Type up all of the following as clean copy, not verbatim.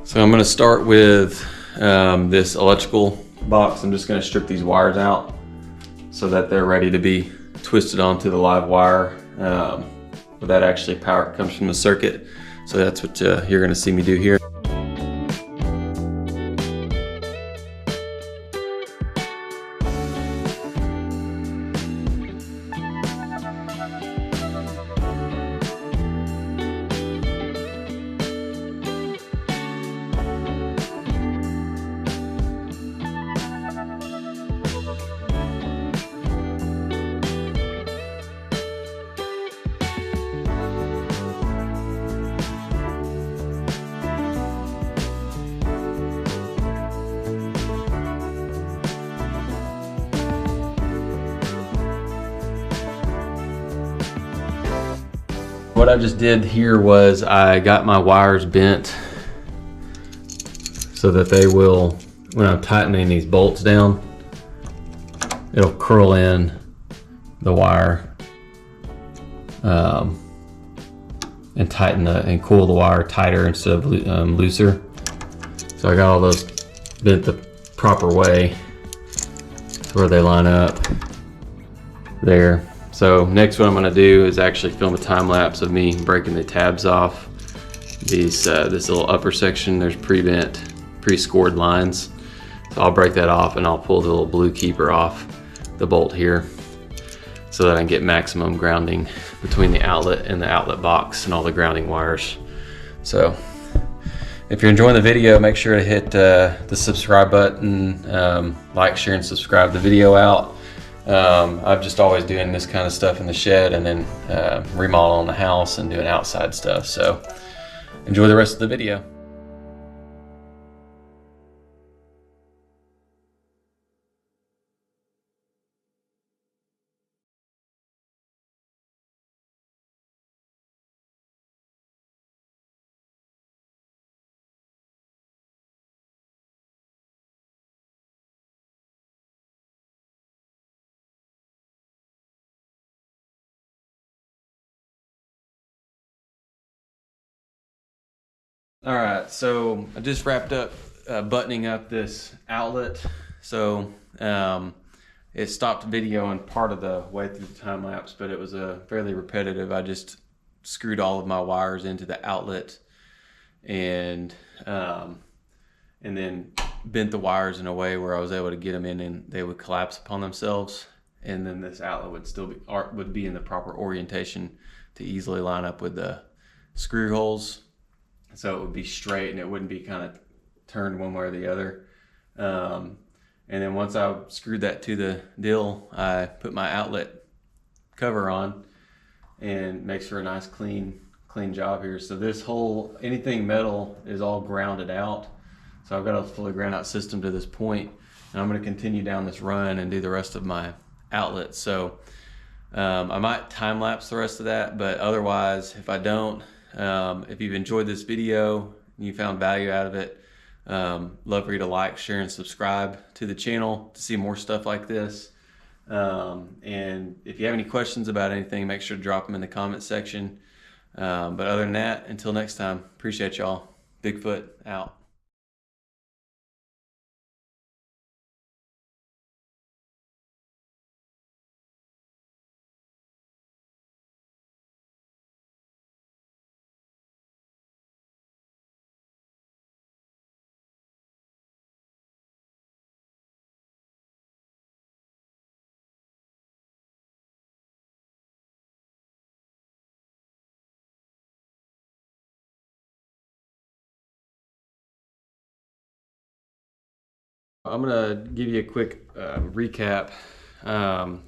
So I'm going to start with this electrical box. I'm just going to strip these wires out so that they're ready to be twisted onto the live wire. But that actually power comes from the circuit. So that's what you're going to see me do here. What I just did here was I got my wires bent so that they will, when I'm tightening these bolts down, it'll curl in the wire and tighten and cool the wire tighter instead of looser. So I got all those bent the proper way to where they line up there. So next what I'm going to do is actually film a time lapse of me breaking the tabs off these this little upper section. There's pre-bent, pre-scored lines. So I'll break that off and I'll pull the little blue keeper off the bolt here so that I can get maximum grounding between the outlet and the outlet box and all the grounding wires. So if you're enjoying the video, make sure to hit the subscribe button, like, share, and subscribe the video out. I'm just always doing this kind of stuff in the shed and then remodeling the house and doing outside stuff. So enjoy the rest of the video. All right, so I just wrapped up buttoning up this outlet. So it stopped videoing part of the way through the time lapse, but it was fairly repetitive. I just screwed all of my wires into the outlet and then bent the wires in a way where I was able to get them in and they would collapse upon themselves. And then this outlet would still be in the proper orientation to easily line up with the screw holes. So it would be straight and it wouldn't be kind of turned one way or the other. And then once I screwed that to the deal, I put my outlet cover on and makes for a nice clean job here. So this whole, anything metal is all grounded out. So I've got a fully ground out system to this point, and I'm going to continue down this run and do the rest of my outlets. So I might time lapse the rest of that, but otherwise, if I don't, if you've enjoyed this video and you found value out of it, love for you to like, share, and subscribe to the channel to see more stuff like this. And if you have any questions about anything, make sure to drop them in the comment section. But other than that, until next time, appreciate y'all. Bigfoot out. I'm gonna give you a quick recap.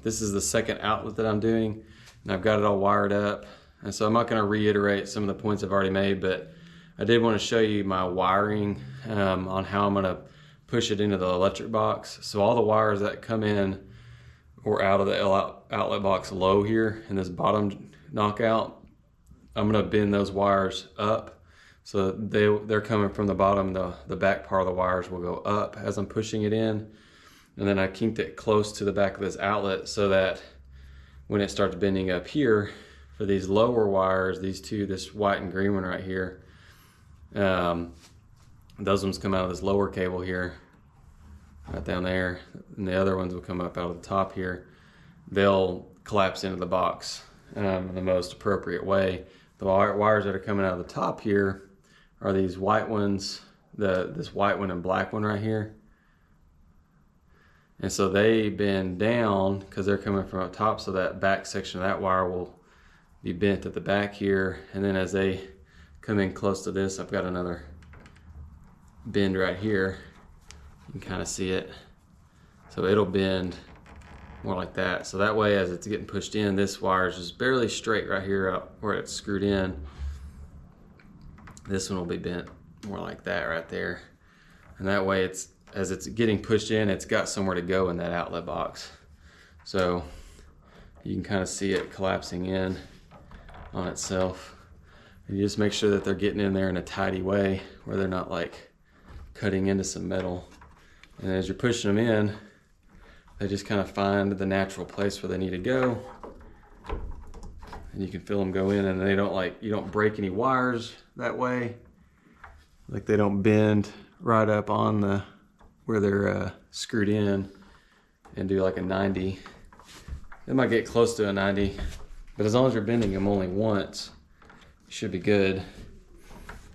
This is the second outlet that I'm doing, and I've got it all wired up. And so I'm not gonna reiterate some of the points I've already made, but I did want to show you my wiring on how I'm gonna push it into the electric box. So all the wires that come in or out of the outlet box low here in this bottom knockout, I'm gonna bend those wires up. So they're coming from the bottom, the back part of the wires will go up as I'm pushing it in. And then I kinked it close to the back of this outlet so that when it starts bending up here, for these lower wires, these two, this white and green one right here, Those ones come out of this lower cable here, right down there, and the other ones will come up out of the top here. They'll collapse into the box in the most appropriate way. The wires that are coming out of the top here are these white ones, this white one and black one right here. And so they bend down because they're coming from up top, so that back section of that wire will be bent at the back here. And then as they come in close to this, I've got another bend right here. You can kind of see it. So it'll bend more like that. So that way, as it's getting pushed in, this wire is just barely straight right here up where it's screwed in. This one will be bent more like that right there. And that way, as it's getting pushed in, it's got somewhere to go in that outlet box. So you can kind of see it collapsing in on itself. And you just make sure that they're getting in there in a tidy way where they're not like cutting into some metal. And as you're pushing them in, they just kind of find the natural place where they need to go. And you can feel them go in, and they don't you don't break any wires that way. Like they don't bend right up on where they're screwed in and do like a 90. They might get close to a 90, but as long as you're bending them only once, you should be good.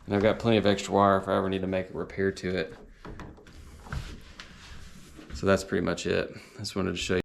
And I've got plenty of extra wire if I ever need to make a repair to it. So that's pretty much it. I just wanted to show you.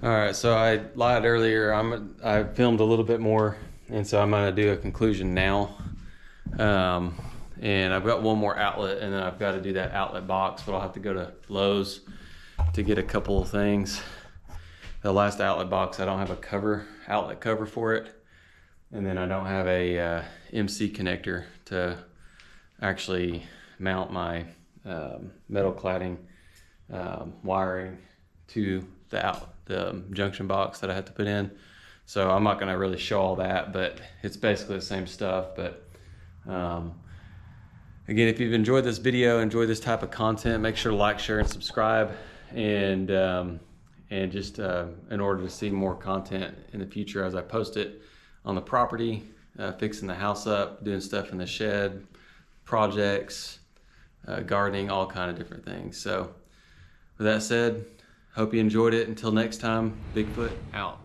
All right, so I lied earlier. I filmed a little bit more, and so I'm gonna do a conclusion now. And I've got one more outlet, and then I've got to do that outlet box, but I'll have to go to Lowe's to get a couple of things. The last outlet box, I don't have a outlet cover for it, and then I don't have a MC connector to actually mount my metal cladding wiring to the junction box that I had to put in. So I'm not going to really show all that, but it's basically the same stuff. But again, if you've enjoyed this video, enjoyed this type of content, make sure to like, share, and subscribe. And just in order to see more content in the future as I post it on the property, fixing the house up, doing stuff in the shed, projects, gardening, all kind of different things. So with that said, hope you enjoyed it. Until next time, Bigfoot out.